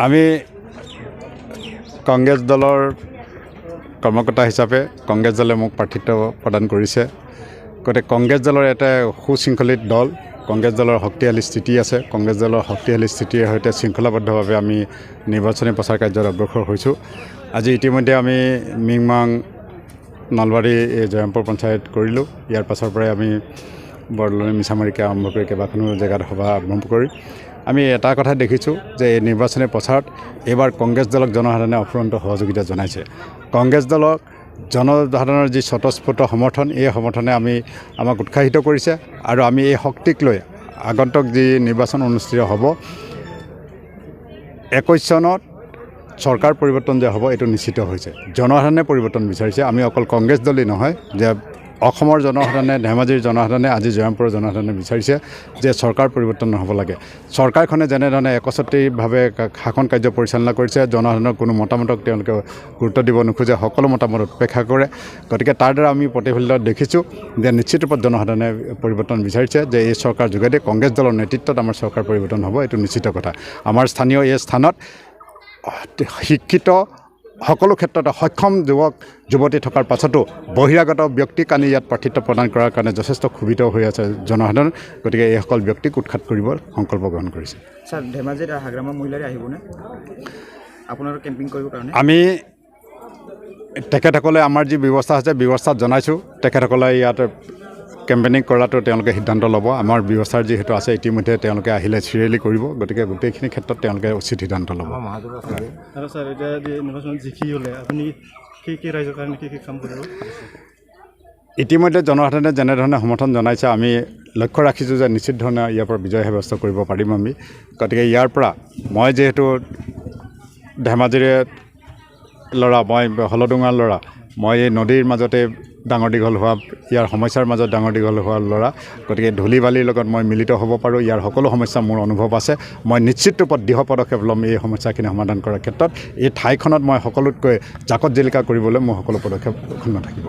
আমি কংগ্ৰেছ দলৰ কৰ্মকৰ্তা হিচাপে কংগ্ৰেছ দলে মোক প্ৰাৰ্থিত্ব প্ৰদান কৰিছে। গতিকে কংগ্ৰেছ দলৰ এটা সুশৃংখলিত দল, কংগ্ৰেছ দলৰ শক্তিশালী স্থিতি আছে। কংগ্ৰেছ দলৰ শক্তিশালী স্থিতিৰ সৈতে শৃংখলাবদ্ধভাৱে আমি নিৰ্বাচনী প্ৰচাৰ কাৰ্যত অগ্ৰসৰ হৈছোঁ। আজি ইতিমধ্যে আমি মিংমাং নলবাৰী জয়ন্তপুৰ পঞ্চায়ত কৰিলোঁ। ইয়াৰ পাছৰ পৰাই আমি বৰদলনি মিছামাৰীকে আৰম্ভ কৰি কেইবাখনো জেগাত সভা আৰম্ভ কৰি আমি এটা কথা দেখিছোঁ যে এই নিৰ্বাচনী প্ৰচাৰত এইবাৰ কংগ্ৰেছ দলক জনসাধাৰণে অফুৰন্ত সহযোগিতা জনাইছে। কংগ্ৰেছ দলক জনসাধাৰণৰ যি স্বতঃস্ফূৰ্ত সমৰ্থন, এই সমৰ্থনে আমাক উৎসাহিত কৰিছে আৰু আমি এই শক্তিক লৈ আগন্তুক যি নিৰ্বাচন অনুষ্ঠিত হ'ব 21 চনত চৰকাৰ পৰিৱৰ্তন যে হ'ব এইটো নিশ্চিত হৈছে। জনসাধাৰণে পৰিৱৰ্তন বিচাৰিছে। আমি অকল কংগ্ৰেছ দলেই নহয়, যে অসমৰ জনসাধাৰণে, ধেমাজিৰ জনসাধাৰণে, আজি জয়ন্তপুৰৰ জনসাধাৰণে বিচাৰিছে যে চৰকাৰ পৰিৱৰ্তন হ'ব লাগে। চৰকাৰখনে যেনেধৰণে একচ্ছত্ৰীভাৱে শাসন কাৰ্য পৰিচালনা কৰিছে, জনসাধাৰণৰ কোনো মতামতক তেওঁলোকে গুৰুত্ব দিব নোখোজে, সকলো মতামত উপেক্ষা কৰে। গতিকে তাৰ দ্বাৰা আমি প্ৰতিফলিত দেখিছোঁ যে নিশ্চিত ৰূপত জনসাধাৰণে পৰিৱৰ্তন বিচাৰিছে, যে এই চৰকাৰ যোগেদি কংগ্ৰেছ দলৰ নেতৃত্বত আমাৰ চৰকাৰ পৰিৱৰ্তন হ'ব, এইটো নিশ্চিত কথা। আমাৰ স্থানীয় এই স্থানত শিক্ষিত সকলো ক্ষেত্ৰতে সক্ষম যুৱক যুৱতী থকাৰ পাছতো বহিৰাগত ব্যক্তিক আনি ইয়াত প্ৰাৰ্থিত্ব প্ৰদান কৰাৰ কাৰণে যথেষ্ট ক্ষোভিত হৈ আছে জনসাধাৰণ। গতিকে এইসকল ব্যক্তিক উৎখাত কৰিব সংকল্প গ্ৰহণ কৰিছে। ছাৰ, ধেমাজিত হাগ্ৰামা মহিলাৰে আহিবনে আপোনালোকে কেম্পিং কৰিবৰ কাৰণে? আমি তেখেতসকলে আমাৰ যি ব্যৱস্থা আছে ব্যৱস্থাত জনাইছোঁ। তেখেতসকলে ইয়াত কেম্পেইনিং কৰাটো তেওঁলোকে সিদ্ধান্ত ল'ব। আমাৰ ব্যৱস্থাৰ যিহেতু আছে ইতিমধ্যে তেওঁলোকে আহিলে চিৰিয়েলি কৰিব। গতিকে গোটেইখিনি ক্ষেত্ৰত তেওঁলোকে উচিত সিদ্ধান্ত ল'ব। আৰু ছাৰ, এতিয়া নিৰ্বাচনত জিকি হ'লে আপুনি কি ৰাইজৰ কাৰণে কি কাম কৰিব? ইতিমধ্যে জনসাধাৰণে যেনেধৰণে সমৰ্থন জনাইছে, আমি লক্ষ্য ৰাখিছোঁ যে নিশ্চিত ধৰণে ইয়াৰ পৰা বিজয় সাব্যস্ত কৰিব পাৰিম আমি। গতিকে ইয়াৰ পৰা মই যিহেতু ধেমাজিৰে ল'ৰা, মই হলডুঙাৰ ল'ৰা, মই এই নদীৰ মাজতে ডাঙৰ দীঘল হোৱা, ইয়াৰ সমস্যাৰ মাজত ডাঙৰ দীঘল হোৱা ল'ৰা। গতিকে ধূলি বালিৰ লগত মই মিলিত হ'ব পাৰোঁ। ইয়াৰ সকলো সমস্যা মোৰ অনুভৱ আছে। মই নিশ্চিত ৰূপত দৃঢ় পদক্ষেপ ল'ম এই সমস্যাখিনি সমাধান কৰাৰ ক্ষেত্ৰত। এই ঠাইখনত মই সকলোতকৈ জাকত জিলিকা কৰিবলৈ মোৰ সকলো পদক্ষেপ অক্ষুণ্ণ থাকিব।